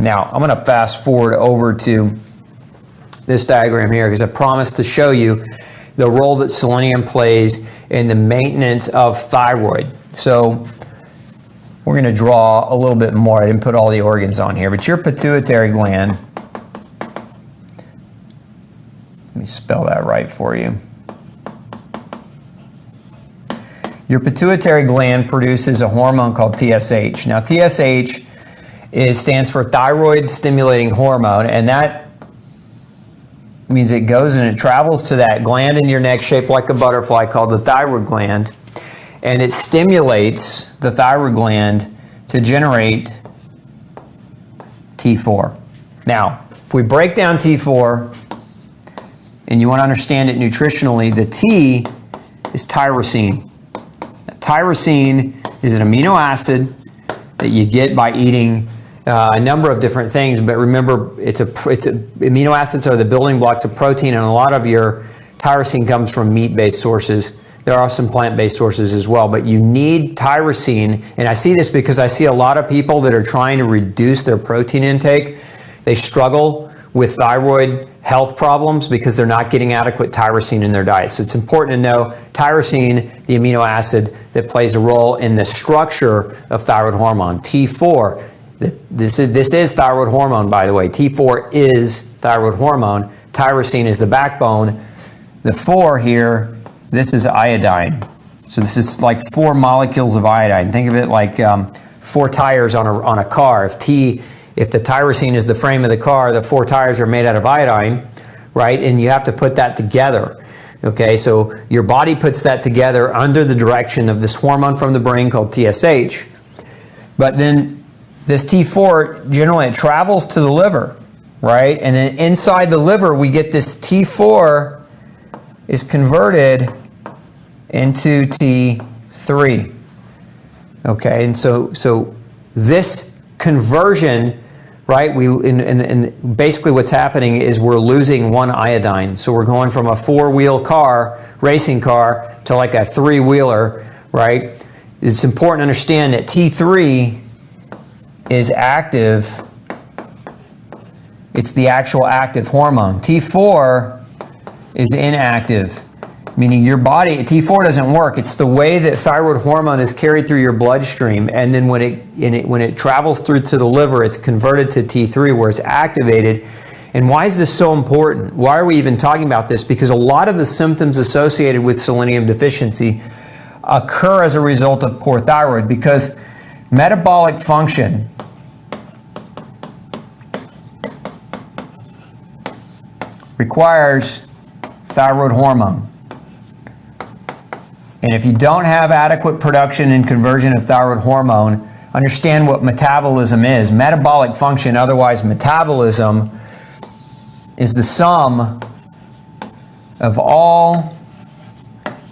Now, I'm going to fast forward over to this diagram here because I promised to show you the role that selenium plays in the maintenance of thyroid. So we're going to draw a little bit more. I didn't put all the organs on here, but your pituitary gland, let me spell that right for you. Your pituitary gland produces a hormone called TSH. Now, TSH stands for thyroid stimulating hormone, and that means it goes and it travels to that gland in your neck shaped like a butterfly called the thyroid gland, and it stimulates the thyroid gland to generate T4. Now, if we break down T4, and you want to understand it nutritionally, the T is tyrosine. Tyrosine is an amino acid that you get by eating a number of different things, but remember, amino acids are the building blocks of protein, and a lot of your tyrosine comes from meat-based sources. There are some plant-based sources as well, but you need tyrosine, and I see this because I see a lot of people that are trying to reduce their protein intake. They struggle with thyroid health problems because they're not getting adequate tyrosine in their diet. So it's important to know tyrosine, the amino acid that plays a role in the structure of thyroid hormone. T4, this is thyroid hormone, by the way. T4 is thyroid hormone. Tyrosine is the backbone. The 4 here, this is iodine. So this is like 4 molecules of iodine. Think of it like 4 tires on a car. If the tyrosine is the frame of the car, the 4 tires are made out of iodine, right? And you have to put that together, okay? So your body puts that together under the direction of this hormone from the brain called TSH. But then this T4, generally it travels to the liver, right? And then inside the liver, we get this T4 is converted into T3, okay? And so this conversion, right? And basically what's happening is we're losing 1 iodine. So we're going from a 4-wheel car, racing car, to like a 3-wheeler, right? It's important to understand that T3 is active. It's the actual active hormone. T4 is inactive, meaning your body, T4 doesn't work. It's the way that thyroid hormone is carried through your bloodstream, and then when it travels through to the liver, it's converted to T3 where it's activated. And why is this so important? Why are we even talking about this? Because a lot of the symptoms associated with selenium deficiency occur as a result of poor thyroid, because metabolic function requires thyroid hormone. And if you don't have adequate production and conversion of thyroid hormone, understand what metabolism is. Metabolic function, otherwise metabolism, is the sum of all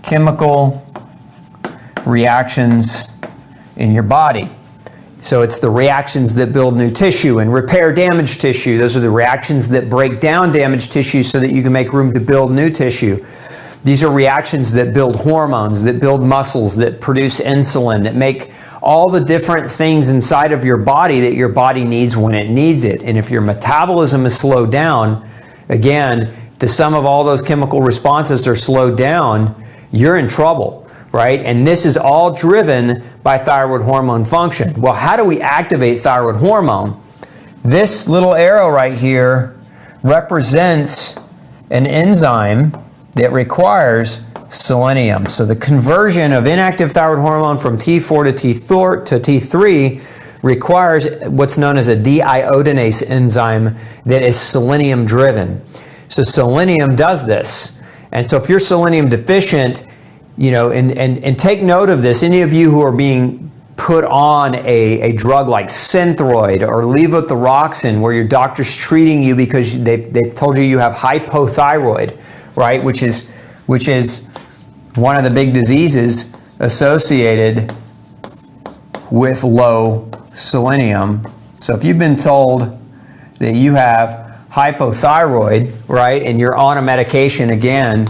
chemical reactions in your body. So it's the reactions that build new tissue and repair damaged tissue. Those are the reactions that break down damaged tissue so that you can make room to build new tissue. These are reactions that build hormones, that build muscles, that produce insulin, that make all the different things inside of your body that your body needs when it needs it. And if your metabolism is slowed down, again, the sum of all those chemical responses are slowed down, you're in trouble, right? And this is all driven by thyroid hormone function. Well, how do we activate thyroid hormone? This little arrow right here represents an enzyme that requires selenium. So the conversion of inactive thyroid hormone from T4 to T3 requires what's known as a deiodinase enzyme that is selenium driven. So selenium does this. And so if you're selenium deficient, you know, and take note of this, any of you who are being put on a drug like Synthroid or levothyroxine, where your doctor's treating you because they've told you have hypothyroid, right? Which is one of the big diseases associated with low selenium. So if you've been told that you have hypothyroid, right, and you're on a medication again,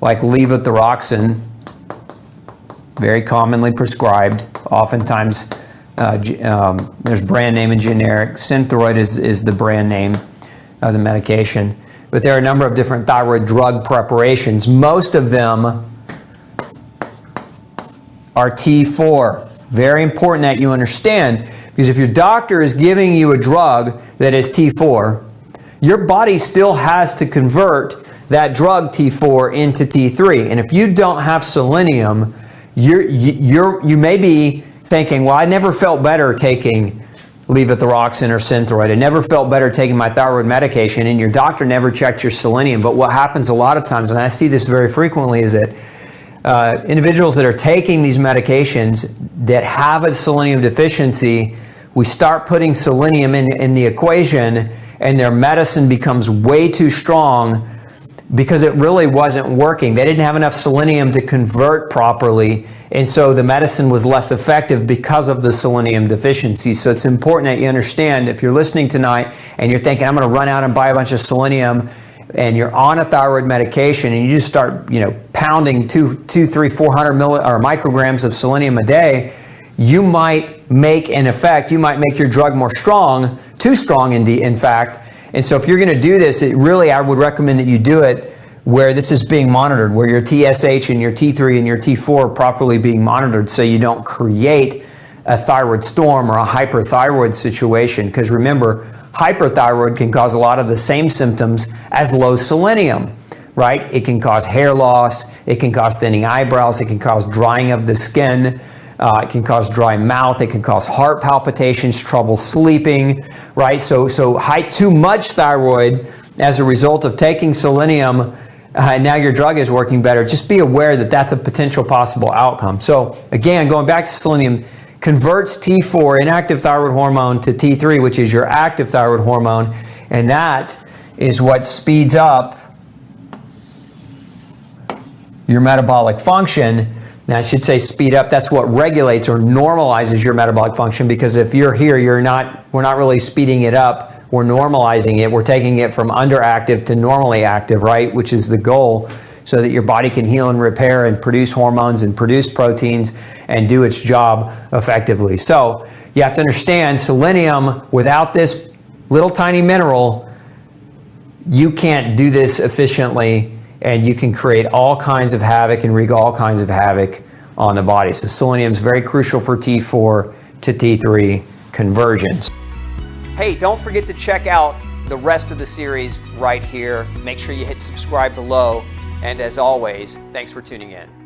like levothyroxine, very commonly prescribed, oftentimes There's brand name and generic. Synthroid is the brand name of the medication. But there are a number of different thyroid drug preparations. Most of them are T4. Very important that you understand, because if your doctor is giving you a drug that is T4, your body still has to convert that drug T4 into T3. And if you don't have selenium, you may be thinking, well, I never felt better taking levothyroxine or Synthroid. I never felt better taking my thyroid medication, and your doctor never checked your selenium. But what happens a lot of times, and I see this very frequently, is that individuals that are taking these medications that have a selenium deficiency, we start putting selenium in the equation, and their medicine becomes way too strong because it really wasn't working. They didn't have enough selenium to convert properly, and so the medicine was less effective because of the selenium deficiency. So it's important that you understand, if you're listening tonight and you're thinking, I'm going to run out and buy a bunch of selenium, and you're on a thyroid medication and you just start, pounding 400 micrograms of selenium a day, you might make you might make your drug more strong, too strong in fact. And so if you're going to do this, I would recommend that you do it where this is being monitored, where your TSH and your T3 and your T4 are properly being monitored, so you don't create a thyroid storm or a hyperthyroid situation. Because remember, hyperthyroid can cause a lot of the same symptoms as low selenium, right? It can cause hair loss, it can cause thinning eyebrows, it can cause drying of the skin, it can cause dry mouth, it can cause heart palpitations, trouble sleeping, right? So too much thyroid as a result of taking selenium, now your drug is working better. Just be aware that that's a potential possible outcome. So again, going back to selenium, converts T4, inactive thyroid hormone, to T3, which is your active thyroid hormone, and that is what speeds up your metabolic function. Now, I should say speed up, that's what regulates or normalizes your metabolic function, because if you're here, we're not really speeding it up, we're normalizing it. We're taking it from underactive to normally active, right, which is the goal, so that your body can heal and repair and produce hormones and produce proteins and do its job effectively. So you have to understand, selenium, without this little tiny mineral, you can't do this efficiently, and you can create all kinds of havoc and wreak all kinds of havoc on the body. So selenium is very crucial for T4 to T3 conversions. Hey, don't forget to check out the rest of the series right here. Make sure you hit subscribe below. And as always, thanks for tuning in.